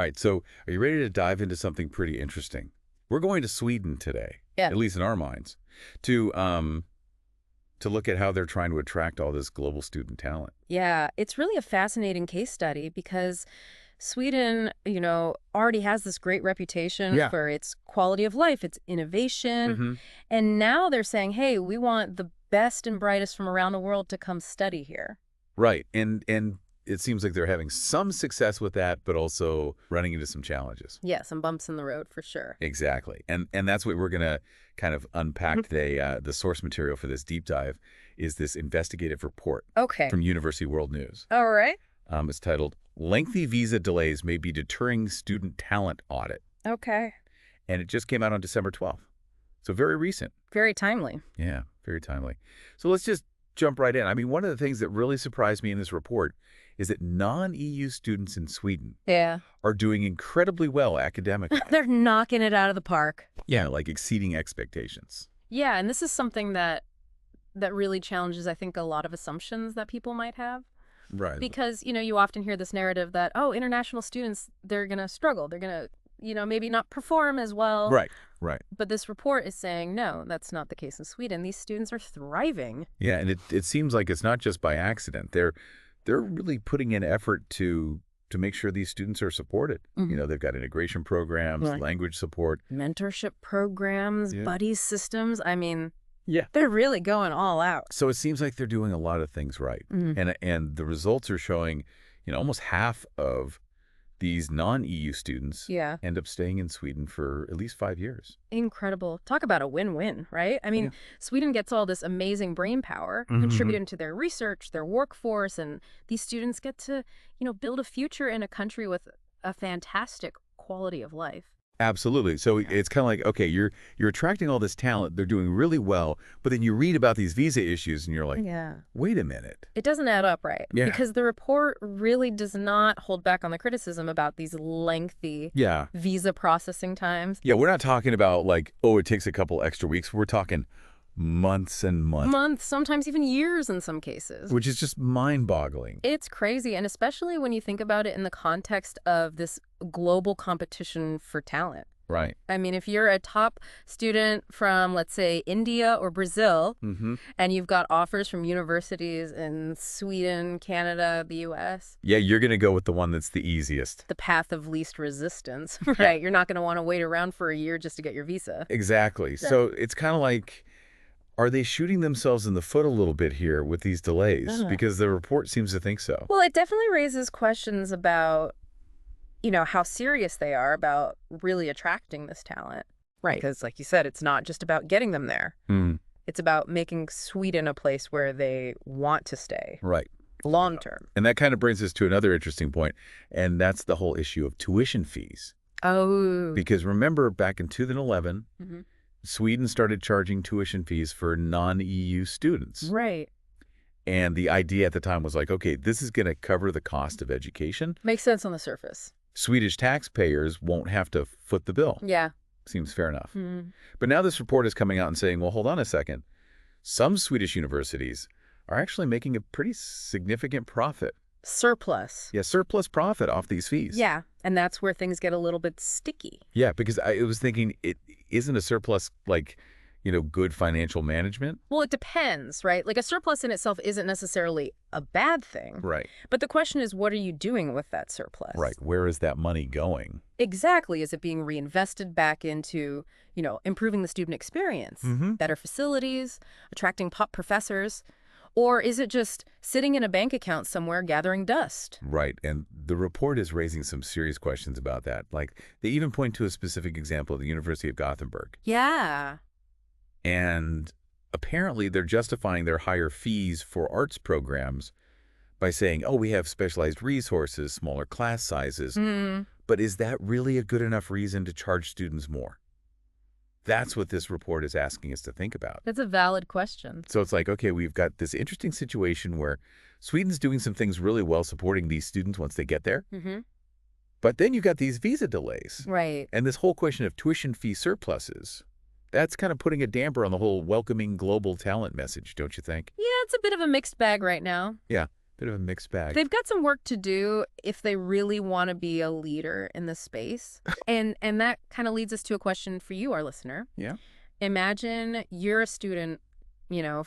All right, so are you ready to dive into something pretty interesting? We're going to Sweden today, Yeah. at least in our minds, to look at how they're trying to attract all this global student talent. Yeah, it's really a fascinating case study because Sweden, already has this great reputation Yeah. for its quality of life, its innovation, Hmm. and now they're saying, hey, we want the best and brightest from around the world to come study here. Right, and it seems like they're having some success with that, but also running into some challenges. Yeah, some bumps in the road for sure. Exactly, and that's what we're going to kind of unpack today. The source material for this deep dive is this investigative report Okay. from University World News. All right. It's titled, Lengthy Visa Delays May Be Deterring Student Talent Audit. Okay. And it just came out on December 12th. So very recent. Very timely. Yeah, very timely. So let's just jump right in. I mean, one of the things that really surprised me in this report is that non-EU students in Sweden Yeah. are doing incredibly well academically. They're knocking it out of the park. Yeah, like exceeding expectations. Yeah, and this is something that really challenges, I think, a lot of assumptions that people might have. Right. Because, you often hear this narrative that, oh, international students, they're going to struggle. They're going to, maybe not perform as well. Right. But this report is saying, no, that's not the case in Sweden. These students are thriving. Yeah, and it seems like it's not just by accident. They're really putting in effort to make sure these students are supported. Mhm. They've got integration programs, Right. language support. Mentorship programs, Yeah. buddy systems. I mean, Yeah. they're really going all out. So it seems like they're doing a lot of things right. And the results are showing, almost half of these non-EU students Yeah. end up staying in Sweden for at least 5 years. Incredible. Talk about a win-win, right? I mean, Yeah. Sweden gets all this amazing brain power contributed to their research, their workforce, and these students get to, build a future in a country with a fantastic quality of life. Absolutely. So it's kind of like, okay, you're attracting all this talent. They're doing really well. But then you read about these visa issues and you're like, Yeah. wait a minute. It doesn't add up, right? Yeah. Because the report really does not hold back on the criticism about these lengthy Yeah. visa processing times. Yeah, we're not talking about like, oh, it takes a couple extra weeks. We're talking months and months, Months, sometimes even years in some cases. which is just mind-boggling. It's crazy, and especially when you think about it in the context of this global competition for talent. Right. I mean, if you're a top student from, let's say, India or Brazil, and you've got offers from universities in Sweden, Canada, the U.S., Yeah, you're going to go with the one that's the easiest. the path of least resistance, right? You're not going to want to wait around for a year just to get your visa. Exactly. So it's kind of like, are they shooting themselves in the foot a little bit here with these delays? Because the report seems to think so. Well, it definitely raises questions about, how serious they are about really attracting this talent. Right. Because, like you said, it's not just about getting them there. It's about making Sweden a place where they want to stay Right. long term. And that kind of brings us to another interesting point, and that's the whole issue of tuition fees. Oh. Because remember, back in 2011, Mhm. Sweden started charging tuition fees for non-EU students. Right. And the idea at the time was like, okay, this is going to cover the cost of education. Makes sense on the surface. Swedish taxpayers won't have to foot the bill. Yeah. Seems fair enough. Mhm. But now this report is coming out and saying, well, hold on a second. Some Swedish universities are actually making a pretty significant profit. Surplus. Yeah, surplus profit off these fees. Yeah. And that's where things get a little bit sticky. Yeah, because I was thinking, it isn't a surplus like, good financial management. Well, it depends, right? Like a surplus in itself isn't necessarily a bad thing. Right. But the question is, what are you doing with that surplus? Right. Where is that money going? Exactly. Is it being reinvested back into, improving the student experience, better facilities, attracting top professors? Or is it just sitting in a bank account somewhere gathering dust? Right. And the report is raising some serious questions about that. Like, they even point to a specific example of the University of Gothenburg. Yeah. And apparently they're justifying their higher fees for arts programs by saying, oh, we have specialized resources, smaller class sizes. But is that really a good enough reason to charge students more? That's what this report is asking us to think about. That's a valid question. So it's like, okay, we've got this interesting situation where Sweden's doing some things really well supporting these students once they get there. But then you got these visa delays. Right. And this whole question of tuition fee surpluses. That's kind of putting a damper on the whole welcoming global talent message, don't you think? Yeah, it's a bit of a mixed bag right now. Yeah. Bit of a mixed bag. They've got some work to do if they really want to be a leader in the space. And that kind of leads us to a question for you, our listener. Yeah. Imagine you're a student,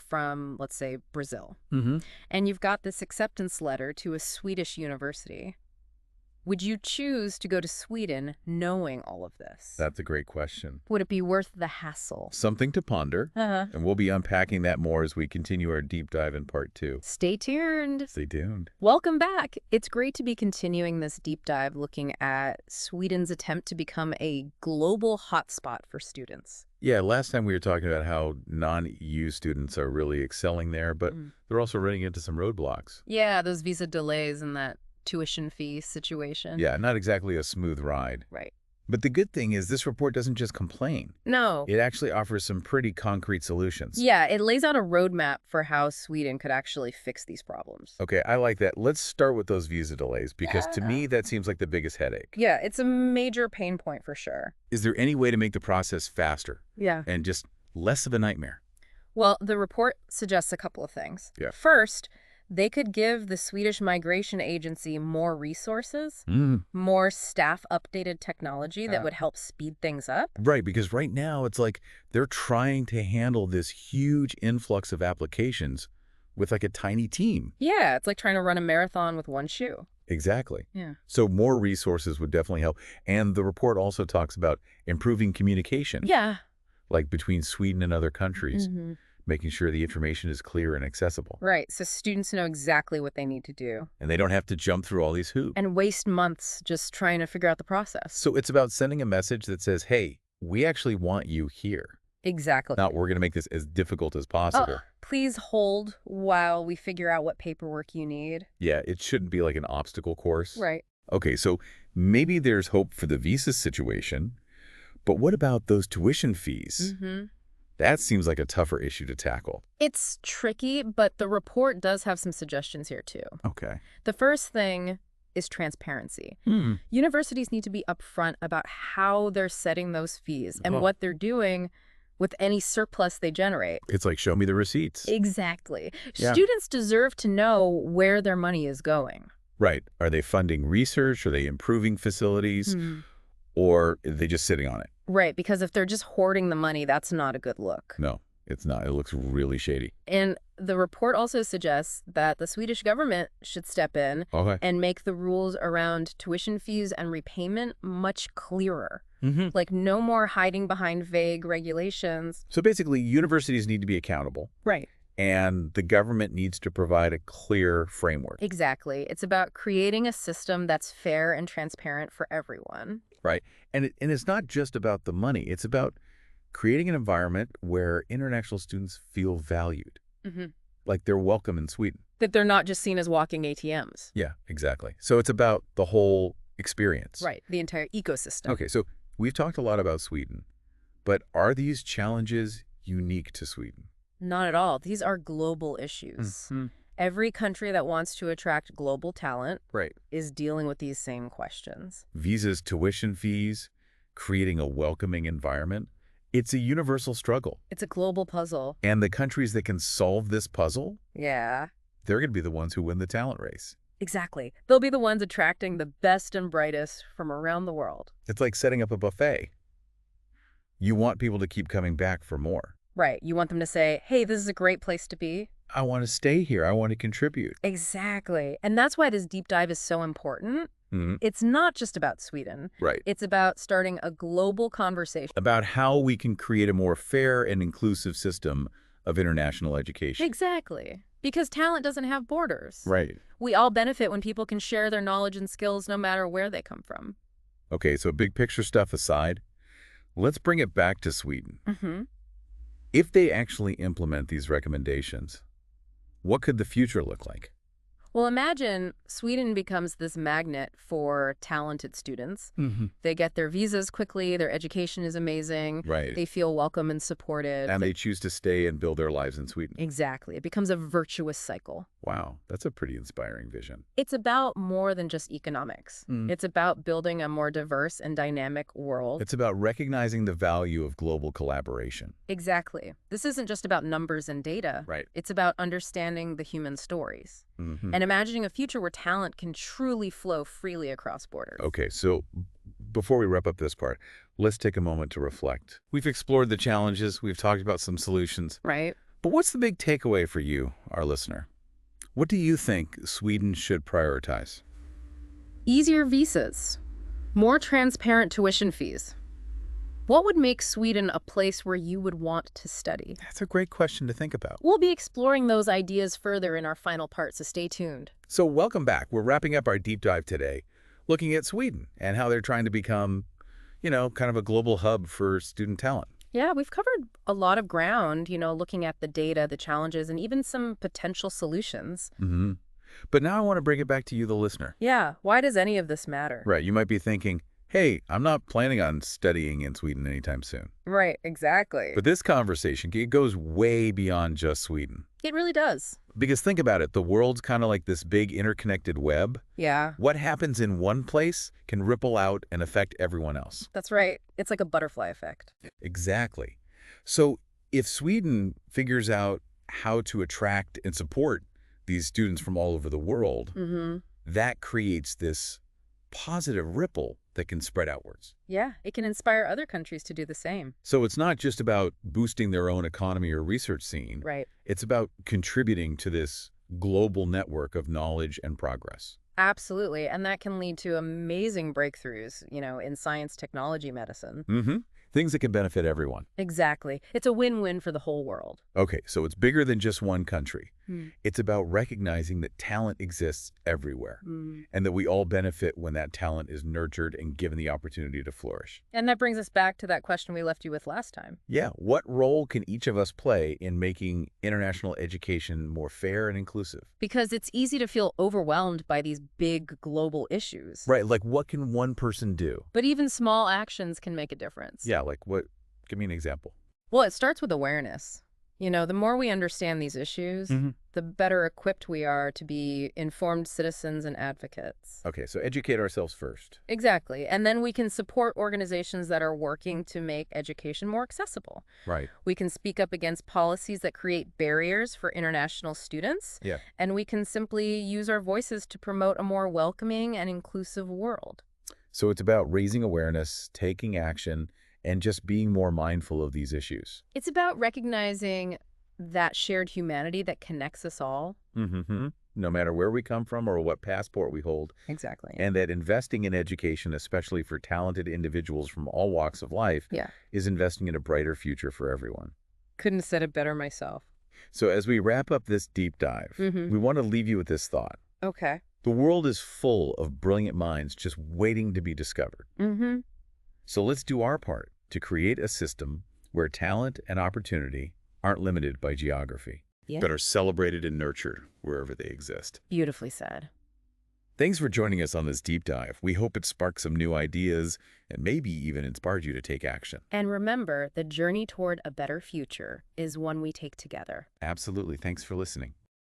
from, let's say, Brazil, and you've got this acceptance letter to a Swedish university. Would you choose to go to Sweden knowing all of this? That's a great question. Would it be worth the hassle? Something to ponder, and we'll be unpacking that more as we continue our deep dive in part 2. Stay tuned. Stay tuned. Welcome back. It's great to be continuing this deep dive looking at Sweden's attempt to become a global hotspot for students. Yeah, last time we were talking about how non-EU students are really excelling there, but they're also running into some roadblocks. Yeah, those visa delays and that tuition fee situation. Yeah, not exactly a smooth ride. Right. But the good thing is this report doesn't just complain. No. It actually offers some pretty concrete solutions. Yeah, it lays out a roadmap for how Sweden could actually fix these problems. Okay, I like that. Let's start with those visa delays because to me that seems like the biggest headache. Yeah, it's a major pain point for sure. Is there any way to make the process faster? Yeah. And just less of a nightmare? Well, the report suggests a couple of things. Yeah. First, they could give the Swedish Migration Agency more resources, more staff-updated technology that would help speed things up. Right, because right now it's like they're trying to handle this huge influx of applications with like a tiny team. Yeah, it's like trying to run a marathon with one shoe. Exactly. Yeah. So more resources would definitely help. And the report also talks about improving communication. Yeah. Like between Sweden and other countries. Making sure the information is clear and accessible. Right, so students know exactly what they need to do. And they don't have to jump through all these hoops. And waste months just trying to figure out the process. So it's about sending a message that says, hey, we actually want you here. Exactly. Not we're going to make this as difficult as possible. Please hold while we figure out what paperwork you need. Yeah, it shouldn't be like an obstacle course. Right. Okay, so maybe there's hope for the visa situation, but what about those tuition fees? That seems like a tougher issue to tackle. It's tricky, but the report does have some suggestions here, too. Okay. The first thing is transparency. Universities need to be upfront about how they're setting those fees and what they're doing with any surplus they generate. It's like, show me the receipts. Exactly. Yeah. Students deserve to know where their money is going. Right. Are they funding research? Are they improving facilities? Or are they just sitting on it? Right, because if they're just hoarding the money, that's not a good look. No, it's not. It looks really shady. And the report also suggests that the Swedish government should step in and make the rules around tuition fees and repayment much clearer. Like no more hiding behind vague regulations. So basically, universities need to be accountable. Right. And the government needs to provide a clear framework. Exactly. It's about creating a system that's fair and transparent for everyone. Right. And it's not just about the money. It's about creating an environment where international students feel valued. Like they're welcome in Sweden. That they're not just seen as walking ATMs. Yeah, exactly. So it's about the whole experience. Right. The entire ecosystem. Okay, so we've talked a lot about Sweden, but are these challenges unique to Sweden? Not at all. These are global issues. Every country that wants to attract global talent is dealing with these same questions. Visas, tuition fees, creating a welcoming environment. It's a universal struggle. It's a global puzzle. And the countries that can solve this puzzle, yeah, they're going to be the ones who win the talent race. Exactly. They'll be the ones attracting the best and brightest from around the world. It's like setting up a buffet. You want people to keep coming back for more. Right. You want them to say, hey, this is a great place to be. I want to stay here. I want to contribute. Exactly. And that's why this deep dive is so important. It's not just about Sweden. Right. It's about starting a global conversation about how we can create a more fair and inclusive system of international education. Exactly. Because talent doesn't have borders. Right. We all benefit when people can share their knowledge and skills no matter where they come from. Okay, so big picture stuff aside, let's bring it back to Sweden. If they actually implement these recommendations, what could the future look like? Well, imagine Sweden becomes this magnet for talented students. They get their visas quickly, their education is amazing, right. They feel welcome and supported. And they choose to stay and build their lives in Sweden. Exactly. It becomes a virtuous cycle. Wow, that's a pretty inspiring vision. It's about more than just economics. It's about building a more diverse and dynamic world. It's about recognizing the value of global collaboration. Exactly. This isn't just about numbers and data. Right. It's about understanding the human stories. Hmm. and imagining a future where talent can truly flow freely across borders. Okay, so before we wrap up this part, let's take a moment to reflect. We've explored the challenges, we've talked about some solutions, Right? but what's the big takeaway for you, our listener? What do you think Sweden should prioritize? Easier visas, more transparent tuition fees. What would make Sweden a place where you would want to study? That's a great question to think about. We'll be exploring those ideas further in our final part, so stay tuned. So welcome back. We're wrapping up our deep dive today, looking at Sweden and how they're trying to become, kind of a global hub for student talent. Yeah, we've covered a lot of ground, looking at the data, the challenges, and even some potential solutions. Hmm. But now I want to bring it back to you, the listener. Yeah, why does any of this matter? Right, you might be thinking, hey, I'm not planning on studying in Sweden anytime soon. Right, exactly. But this conversation, it goes way beyond just Sweden. It really does. Because think about it, the world's kind of like this big interconnected web. Yeah, What happens in one place can ripple out and affect everyone else. that's right. It's like a butterfly effect. Exactly. So if Sweden figures out how to attract and support these students from all over the world, Mm-hmm. that creates this positive ripple that can spread outwards. Yeah, it can inspire other countries to do the same. So it's not just about boosting their own economy or research scene. Right. It's about contributing to this global network of knowledge and progress. Absolutely. And that can lead to amazing breakthroughs, in science, technology, medicine. Mm-hmm. Things that can benefit everyone. Exactly. It's a win-win for the whole world. Okay, so it's bigger than just one country. Hmm. It's about recognizing that talent exists everywhere and that we all benefit when that talent is nurtured and given the opportunity to flourish. And that brings us back to that question we left you with last time. Yeah, what role can each of us play in making international education more fair and inclusive? Because it's easy to feel overwhelmed by these big global issues. Right, like what can one person do? But even small actions can make a difference. Yeah, like what? Give me an example. Well, it starts with awareness. The more we understand these issues, the better equipped we are to be informed citizens and advocates. Okay, so educate ourselves first. Exactly. And then we can support organizations that are working to make education more accessible. Right. We can speak up against policies that create barriers for international students. Yeah. And we can simply use our voices to promote a more welcoming and inclusive world. So it's about raising awareness, taking action, and just being more mindful of these issues. It's about recognizing that shared humanity that connects us all. Mm-hmm. No matter where we come from or what passport we hold. Exactly. And that investing in education, especially for talented individuals from all walks of life, Yeah. is investing in a brighter future for everyone. Couldn't have said it better myself. So as we wrap up this deep dive, we want to leave you with this thought. Okay. The world is full of brilliant minds just waiting to be discovered. Mm-hmm. So let's do our part to create a system where talent and opportunity aren't limited by geography, Yeah. but are celebrated and nurtured wherever they exist. Beautifully said. Thanks for joining us on this deep dive. We hope it sparked some new ideas and maybe even inspired you to take action. And remember, the journey toward a better future is one we take together. Absolutely. Thanks for listening.